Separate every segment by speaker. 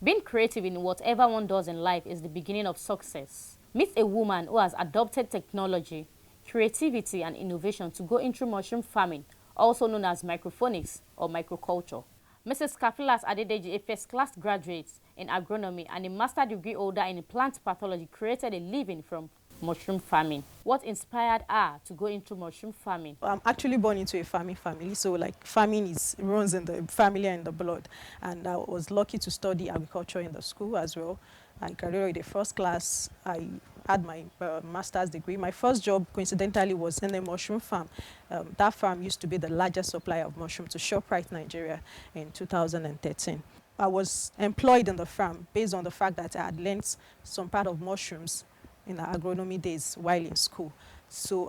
Speaker 1: Being creative in whatever one does in life is the beginning of success. Meet a woman who has adopted technology, creativity, and innovation to go into mushroom farming, also known as microphonics or microculture. Mrs. Kafilas Adedeji, a first-class graduate in agronomy and a master's degree holder in plant pathology, created a living from mushroom farming. What inspired her to go into mushroom farming?
Speaker 2: I'm actually born into a farming family, so like farming runs in the family and the blood. And I was lucky to study agriculture in the school as well. I graduated with a first class. I had my master's degree. My first job, coincidentally, was in a mushroom farm. That farm used to be the largest supplier of mushroom to ShopRite Nigeria in 2013. I was employed in the farm based on the fact that I had learned some part of mushrooms in the agronomy days while in school. So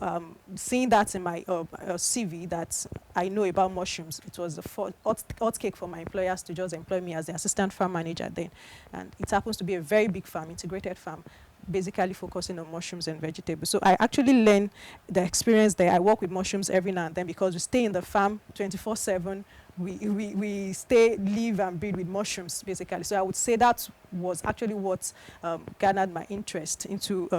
Speaker 2: seeing that in my CV that I know about mushrooms, it was a hot cake for my employers to just employ me as the assistant farm manager then. And it happens to be a very big farm, integrated farm, basically focusing on mushrooms and vegetables. So I actually learned the experience there. I work with mushrooms every now and then because we stay in the farm 24/7. We stay, live and breathe with mushrooms, basically. So I would say that was actually what garnered my interest into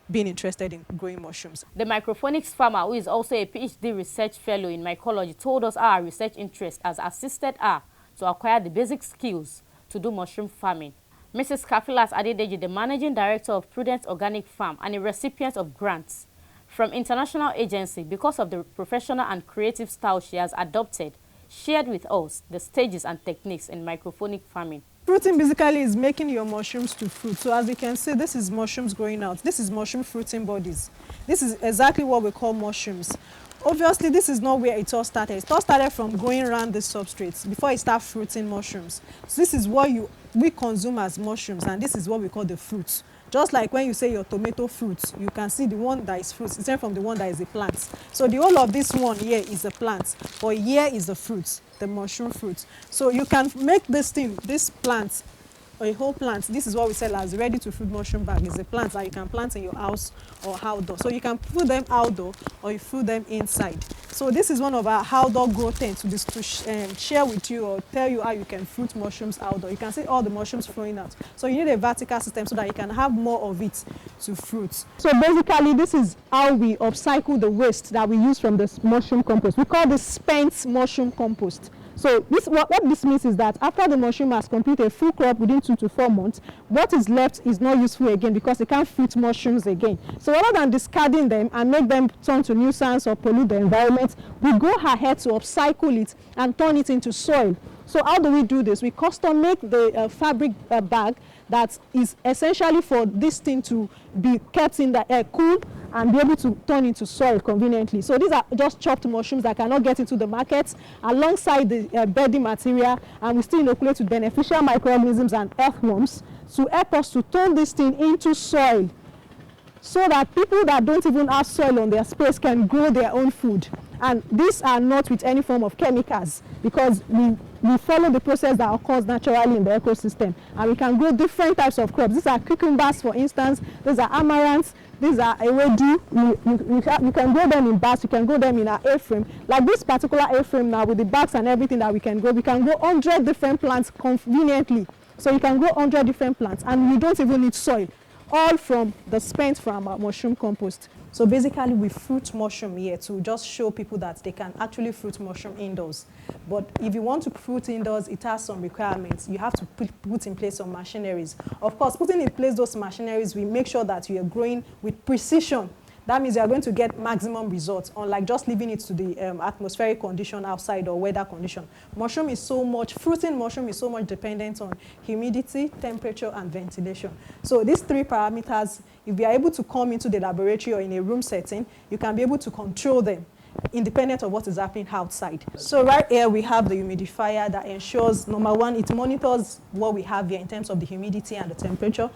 Speaker 2: being interested in growing mushrooms.
Speaker 1: The microphonics farmer, who is also a PhD research fellow in mycology, told us how our research interest has assisted her to acquire the basic skills to do mushroom farming. Mrs. Kafilas Adedeji, the managing director of Prudence Organic Farm and a recipient of grants from international agency because of the professional and creative style she has adopted, shared with us the stages and techniques in microphonic farming.
Speaker 2: Fruiting basically is making your mushrooms to fruit. So as we can see, this is mushrooms growing out. This is mushroom fruiting bodies. This is exactly what we call mushrooms. Obviously, this is not where it all started. It all started from going around the substrates before it starts fruiting mushrooms. So this is what we consume as mushrooms, and this is what we call the fruits. Just like when you say your tomato fruits, you can see the one that is fruits instead from the one that is a plant. So the whole of this one here is a plant, but here is the fruits, the mushroom fruits. So you can make this thing, this plant, a whole plant. This is what we sell as ready to fruit mushroom bag. It's a plant that you can plant in your house or outdoor. So you can put them outdoor or you put them inside. So this is one of our outdoor grow tents to share with you or tell you how you can fruit mushrooms outdoor. You can see all the mushrooms flowing out. So you need a vertical system so that you can have more of it to fruit. So basically this is how we upcycle the waste that we use from this mushroom compost. We call this spent mushroom compost. So what this means is that after the mushroom has completed a full crop within 2 to 4 months, what is left is not useful again because it can't fruit mushrooms again. So rather than discarding them and make them turn to nuisance or pollute the environment, we go ahead to upcycle it and turn it into soil. So how do we do this? We custom make the fabric bag that is essentially for this thing to be kept in the air cool and be able to turn into soil conveniently. So these are just chopped mushrooms that cannot get into the market alongside the bedding material, and we still inoculate with beneficial microorganisms and earthworms to help us to turn this thing into soil so that people that don't even have soil on their space can grow their own food. And these are not with any form of chemicals because we follow the process that occurs naturally in the ecosystem, and we can grow different types of crops. These are cucumbers, for instance. These are amaranths. These are ewedu. You can grow them in bags. You can grow them in an A-frame. Like this particular A-frame now with the bags and everything that we can grow 100 different plants conveniently. So you can grow 100 different plants and you don't even need soil, all from the spent from our mushroom compost. So basically we fruit mushroom here to just show people that they can actually fruit mushroom indoors. But if you want to fruit indoors, it has some requirements. You have to put in place some machineries. Of course, putting in place those machineries, we make sure that you are growing with precision. That means you are going to get maximum results, unlike just leaving it to the atmospheric condition outside or weather condition. Fruiting mushroom is so much dependent on humidity, temperature, and ventilation. So these 3 parameters, if you are able to come into the laboratory or in a room setting, you can be able to control them independent of what is happening outside. So right here we have the humidifier that ensures, number 1, it monitors what we have here in terms of the humidity and the temperature.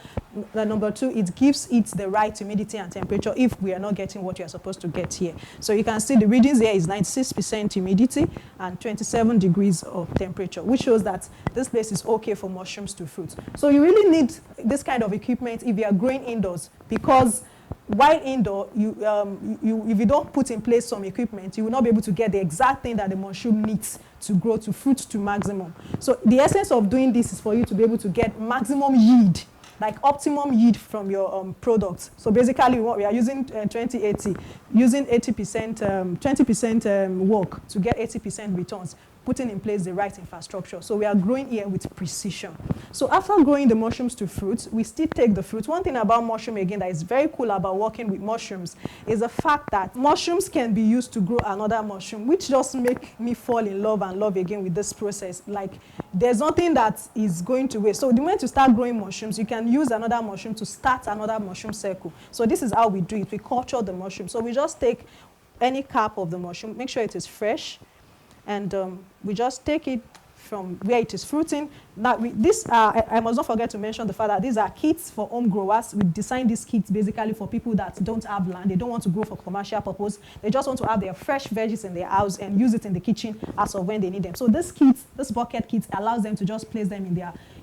Speaker 2: Number 2, it gives it the right humidity and temperature if we are not getting what you are supposed to get here. So you can see the readings here is 96% humidity and 27 degrees of temperature, which shows that this place is okay for mushrooms to fruit. So you really need this kind of equipment if you are growing indoors because While indoor, if you don't put in place some equipment, you will not be able to get the exact thing that the mushroom needs to grow to fruit to maximum. So the essence of doing this is for you to be able to get maximum yield, like optimum yield from your products. So basically what we are using 2080, using 80%, 20% work to get 80% returns, putting in place the right infrastructure. So we are growing here with precision. So after growing the mushrooms to fruit, we still take the fruit. One thing about mushroom again that is very cool about working with mushrooms is the fact that mushrooms can be used to grow another mushroom, which just make me fall in love and love again with this process. Like there's nothing that is going to waste. So the moment you start growing mushrooms, you can use another mushroom to start another mushroom circle. So this is how we do it. We culture the mushroom. So we just take any cap of the mushroom, make sure it is fresh, and we just take it from where it is fruiting. Now, I must not forget to mention the fact that these are kits for home growers. We designed these kits basically for people that don't have land. They don't want to grow for commercial purpose. They just want to have their fresh veggies in their house and use it in the kitchen as of when they need them. So this bucket kit allows them to just place them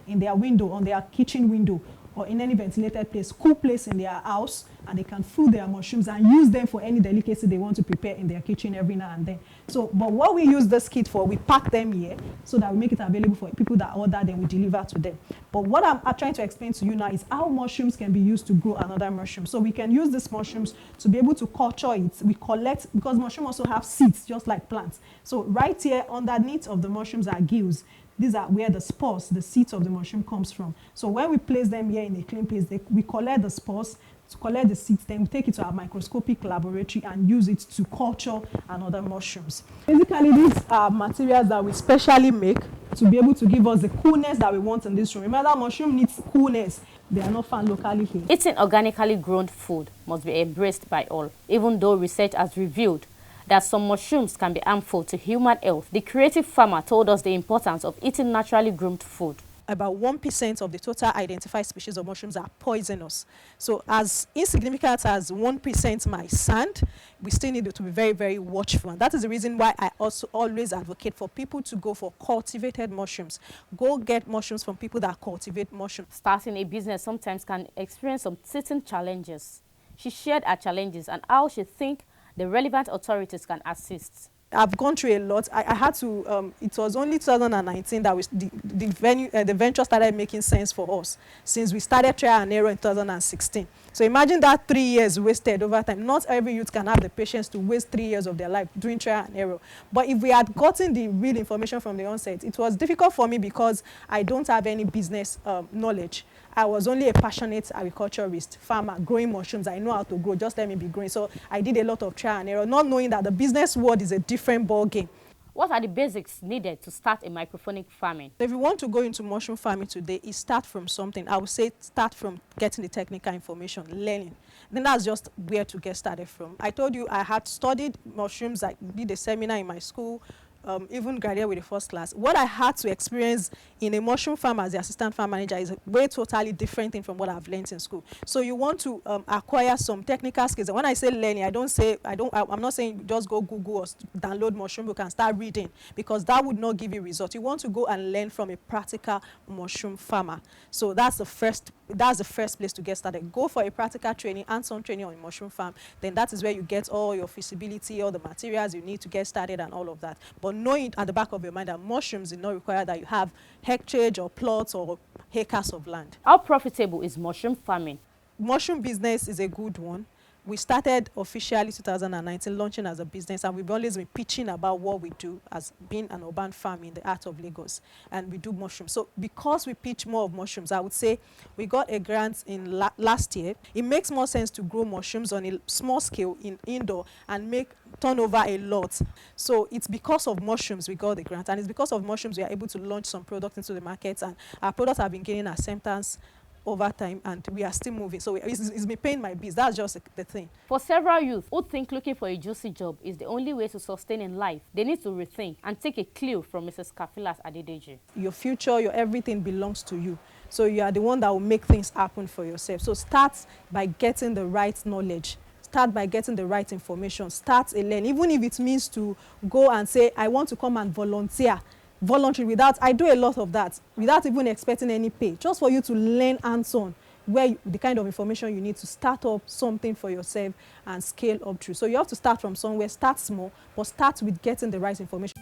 Speaker 2: in their window, on their kitchen window, or in any ventilated place, cool place in their house, and they can fruit their mushrooms and use them for any delicacy they want to prepare in their kitchen every now and then. So, but what we use this kit for, we pack them here so that we make it available for people that order, then we deliver to them. But what I'm trying to explain to you now is how mushrooms can be used to grow another mushroom. So we can use these mushrooms to be able to culture it. We collect, because mushrooms also have seeds, just like plants. So right here underneath of the mushrooms are gills. These are where the spores, the seeds of the mushroom comes from. So when we place them here in a clean place, we collect the spores, to collect the seeds, then we take it to our microscopic laboratory and use it to culture another mushrooms. Basically, these are materials that we specially make to be able to give us the coolness that we want in this room. Remember, mushroom needs coolness. They are not found locally here.
Speaker 1: Eating organically grown food must be embraced by all, even though research has revealed that some mushrooms can be harmful to human health. The creative farmer told us the importance of eating naturally groomed food.
Speaker 2: About 1% of the total identified species of mushrooms are poisonous. So as insignificant as 1% might sound, we still need to be very, very watchful. And that is the reason why I also always advocate for people to go for cultivated mushrooms. Go get mushrooms from people that cultivate mushrooms.
Speaker 1: Starting a business sometimes can experience some certain challenges. She shared her challenges and how she thinks the relevant authorities can assist.
Speaker 2: I've gone through a lot. I had to, it was only 2019 that the venture started making sense for us, since we started trial and error in 2016. So imagine that 3 years wasted over time. Not every youth can have the patience to waste 3 years of their life doing trial and error. But if we had gotten the real information from the onset, it was difficult for me because I don't have any business knowledge. I was only a passionate agriculturist, farmer, growing mushrooms. I know how to grow, just let me be growing. So I did a lot of trial and error, not knowing that the business world is a different ball game.
Speaker 1: What are the basics needed to start a microphonic farming?
Speaker 2: If you want to go into mushroom farming today, it start from something. I would say start from getting the technical information, learning. Then that's just where to get started from. I told you I had studied mushrooms. I did a seminar in my school, even graduated with the first class. What I had to experience in a mushroom farm as the assistant farm manager is a way totally different thing from what I've learned in school. So you want to acquire some technical skills. And when I say learning, I'm not saying just go Google or download mushroom book and start reading, because that would not give you results. You want to go and learn from a practical mushroom farmer. So that's the first place to get started. Go for a practical training, hands-on training on a mushroom farm. Then that is where you get all your feasibility, all the materials you need to get started and all of that. But knowing at the back of your mind that mushrooms do not require that you have hectare or plots or acres of land.
Speaker 1: How profitable is mushroom farming?
Speaker 2: Mushroom business is a good one. We started officially 2019, launching as a business, and we've always been pitching about what we do as being an urban farm in the heart of Lagos, and we do mushrooms. So because we pitch more of mushrooms, I would say we got a grant in last year. It makes more sense to grow mushrooms on a small scale in indoor and make turnover a lot. So it's because of mushrooms we got the grant, and it's because of mushrooms we are able to launch some products into the market, and our products have been gaining acceptance over time, and we are still moving. So it's been paying my bills. That's just the thing.
Speaker 1: For several youth who think looking for a juicy job is the only way to sustain in life, they need to rethink and take a clue from Mrs. Kafilas Adedeji.
Speaker 2: Your future, your everything belongs to you. So you are the one that will make things happen for yourself. So start by getting the right knowledge. Start by getting the right information. Start a learn. Even if it means to go and say, I want to come and volunteer. Voluntary, I do a lot of that without even expecting any pay, just for you to learn hands-on. the kind of information you need to start up something for yourself and scale up through. So you have to start from somewhere, start small, but start with getting the right information.